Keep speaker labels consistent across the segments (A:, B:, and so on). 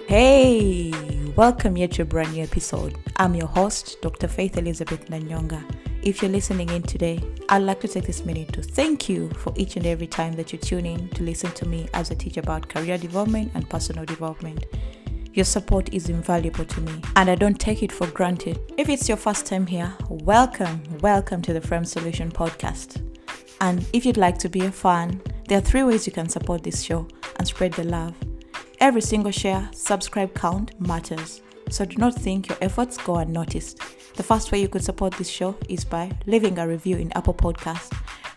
A: Hey, welcome here to a brand new episode. I'm your host, Dr. Faith Elizabeth Nanyonga. If you're listening in today, I'd like to take this minute to thank you for each and every time that you tune in to listen to me as I teach about career development and personal development. Your support is invaluable to me, and I don't take it for granted. If it's your first time here, welcome to the Frame Solution podcast. And if you'd like to be a fan, there are 3 ways you can support this show and spread the love. Every single share, subscribe count matters, so do not think your efforts go unnoticed. The first way you could support this show is by leaving a review in Apple Podcasts.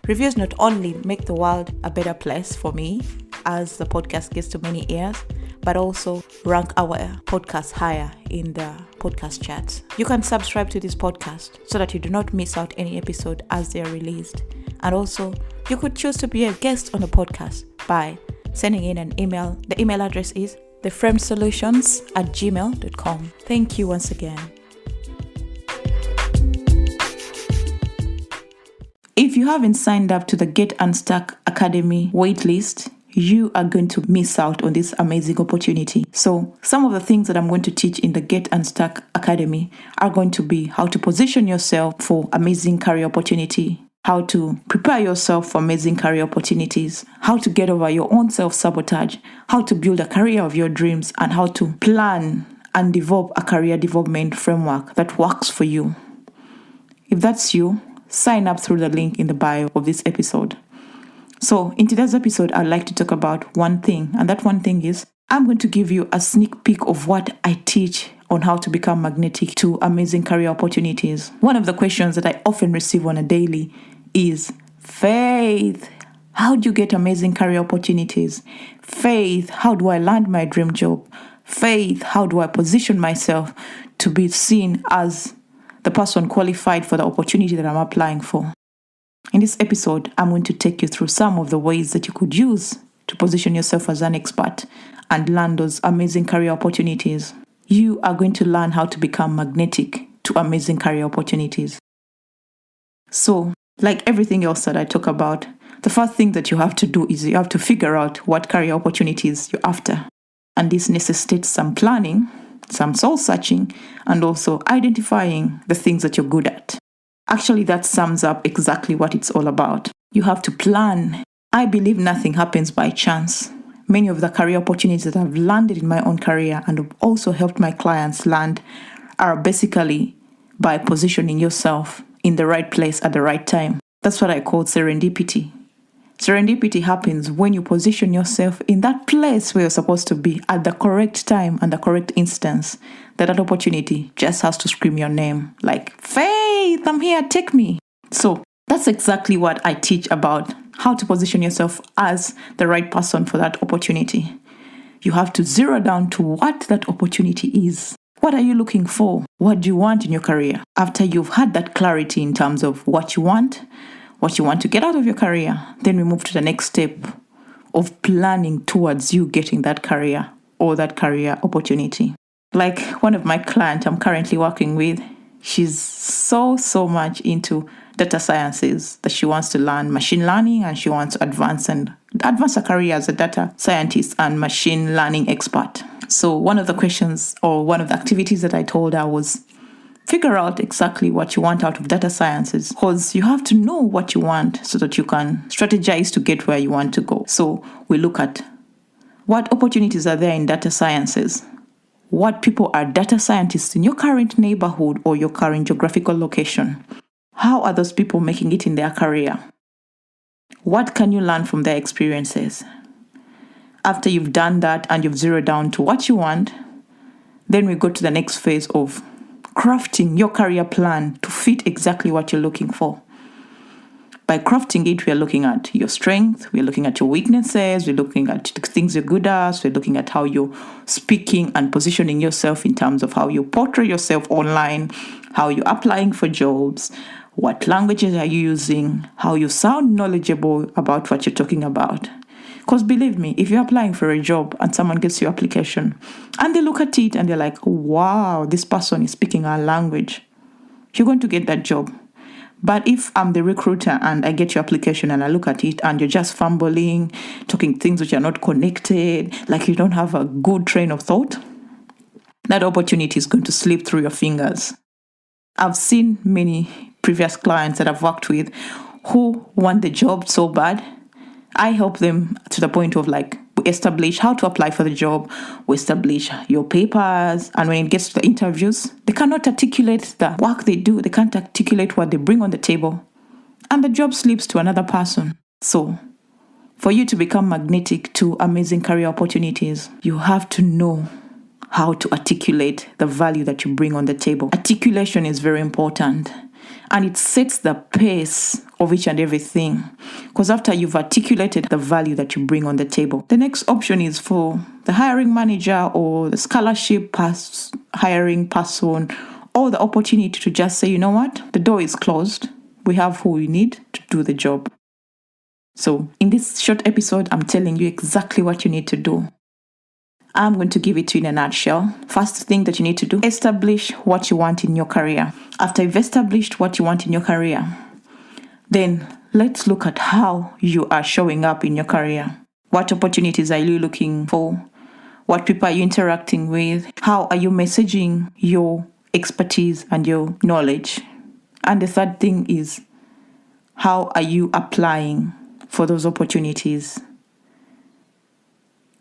A: Reviews not only make the world a better place for me, as the podcast gets to many ears, but also rank our podcast higher in the podcast charts. You can subscribe to this podcast so that you do not miss out any episode as they are released. And also, you could choose to be a guest on the podcast by sending in an email. The email address is theframesolutions@gmail.com. Thank you once again. If you haven't signed up to the Get Unstuck Academy waitlist, you are going to miss out on this amazing opportunity. So some of the things that I'm going to teach in the Get Unstuck Academy are going to be how to position yourself for amazing career opportunity, how to prepare yourself for amazing career opportunities, how to get over your own self-sabotage, how to build a career of your dreams, and how to plan and develop a career development framework that works for you. If that's you, sign up through the link in the bio of this episode. So in today's episode, I'd like to talk about one thing, and that one thing is I'm going to give you a sneak peek of what I teach on how to become magnetic to amazing career opportunities. One of the questions that I often receive on a daily is, Faith, how do you get amazing career opportunities? Faith, how do I land my dream job? Faith, how do I position myself to be seen as the person qualified for the opportunity that I'm applying for? In this episode, I'm going to take you through some of the ways that you could use to position yourself as an expert and land those amazing career opportunities. You are going to learn how to become magnetic to amazing career opportunities. So, like everything else that I talk about, the first thing that you have to do is you have to figure out what career opportunities you're after. And this necessitates some planning, some soul searching, and also identifying the things that you're good at. Actually, that sums up exactly what it's all about. You have to plan. I believe nothing happens by chance. Many of the career opportunities that I've landed in my own career and have also helped my clients land are basically by positioning yourself in the right place at the right time. That's what I call serendipity. Serendipity happens when you position yourself in that place where you're supposed to be at the correct time and the correct instance. That opportunity just has to scream your name like, Faith, I'm here, take me. So that's exactly what I teach about, how to position yourself as the right person for that opportunity. You have to zero down to what that opportunity is. What are you looking for? What do you want in your career? After you've had that clarity in terms of what you want to get out of your career, then we move to the next step of planning towards you getting that career or that career opportunity. Like one of my clients I'm currently working with, she's so much into data sciences that she wants to learn machine learning, and she wants to advance her career as a data scientist and machine learning expert. So one of the questions or one of the activities that I told her was figure out exactly what you want out of data sciences, because you have to know what you want so that you can strategize to get where you want to go. So we look at what opportunities are there in data sciences. What people are data scientists in your current neighborhood or your current geographical location? How are those people making it in their career? What can you learn from their experiences? After you've done that and you've zeroed down to what you want, then we go to the next phase of crafting your career plan to fit exactly what you're looking for. By crafting it, we are looking at your strength, we're looking at your weaknesses, we're looking at the things you're good at, we're looking at how you're speaking and positioning yourself in terms of how you portray yourself online, how you're applying for jobs, what languages are you using, how you sound knowledgeable about what you're talking about. Because believe me, if you're applying for a job and someone gets your application and they look at it and they're like, wow, this person is speaking our language, you're going to get that job. But if I'm the recruiter and I get your application and I look at it and you're just fumbling, talking things which are not connected, like you don't have a good train of thought, that opportunity is going to slip through your fingers. I've seen many previous clients that I've worked with who want the job so bad. I help them to the point of we establish how to apply for the job, we establish your papers, and when it gets to the interviews, they cannot articulate the work they do, they can't articulate what they bring on the table, and the job slips to another person. So, for you to become magnetic to amazing career opportunities, you have to know how to articulate the value that you bring on the table. Articulation is very important, and it sets the pace of each and everything. Because after you've articulated the value that you bring on the table, the next option is for the hiring manager or the scholarship hiring person or the opportunity to just say, you know what, the door is closed. We have who we need to do the job. So in this short episode, I'm telling you exactly what you need to do. I'm going to give it to you in a nutshell. First thing that you need to do, establish what you want in your career. After you've established what you want in your career, then let's look at how you are showing up in your career. What opportunities are you looking for? What people are you interacting with? How are you messaging your expertise and your knowledge? And the third thing is, how are you applying for those opportunities?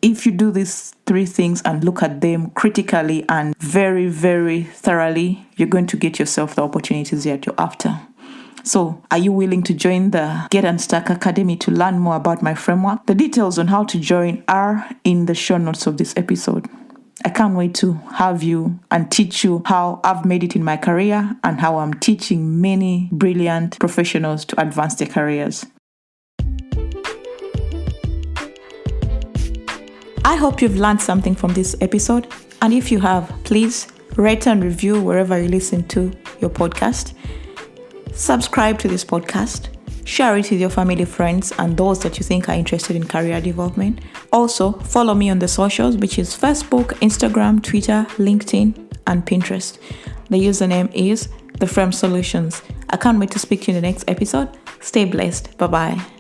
A: If you do these three things and look at them critically and very, very thoroughly, you're going to get yourself the opportunities that you're after. So, are you willing to join the Get Unstuck Academy to learn more about my framework? The details on how to join are in the show notes of this episode. I can't wait to have you and teach you how I've made it in my career and how I'm teaching many brilliant professionals to advance their careers. I hope you've learned something from this episode. And if you have, please rate and review wherever you listen to your podcast. Subscribe to this podcast. Share it with your family, friends, and those that you think are interested in career development. Also, follow me on the socials, which is Facebook, Instagram, Twitter, LinkedIn, and Pinterest. The username is The Frame Solutions. I can't wait to speak to you in the next episode. Stay blessed. Bye-bye.